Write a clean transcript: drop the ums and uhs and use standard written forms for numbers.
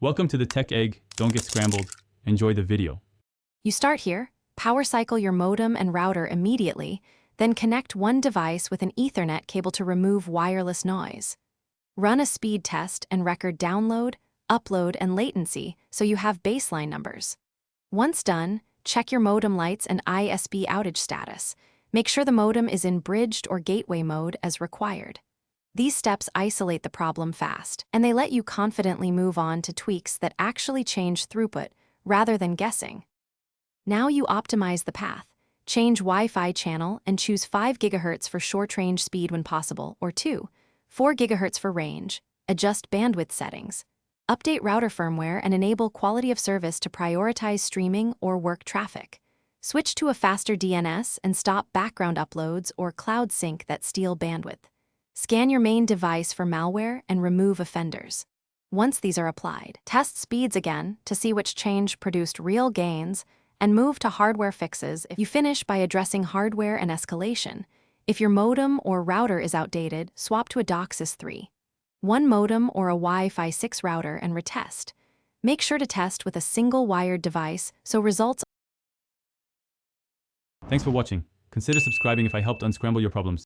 Welcome to the Tech Egg. Don't get scrambled. Enjoy the video. You start here, power cycle your modem and router immediately, then connect one device with an Ethernet cable to remove wireless noise. Run a speed test and record download, upload, and latency so you have baseline numbers. Once done, check your modem lights and ISP outage status. Make sure the modem is in bridged or gateway mode as required. These steps isolate the problem fast, and they let you confidently move on to tweaks that actually change throughput rather than guessing. Now you optimize the path. Change Wi-Fi channel and choose 5 GHz for short-range speed when possible, or 4 GHz for range. Adjust bandwidth settings. Update router firmware and enable quality of service to prioritize streaming or work traffic. Switch to a faster DNS and stop background uploads or cloud sync that steal bandwidth. Scan your main device for malware and remove offenders. Once these are applied, test speeds again to see which change produced real gains and move to hardware fixes if you finish by addressing hardware and escalation. If your modem or router is outdated, swap to a DOCSIS 3. One modem or a Wi-Fi 6 router and retest. Make sure to test with a single wired device so results. Thanks for watching. Consider subscribing if I helped unscramble your problems.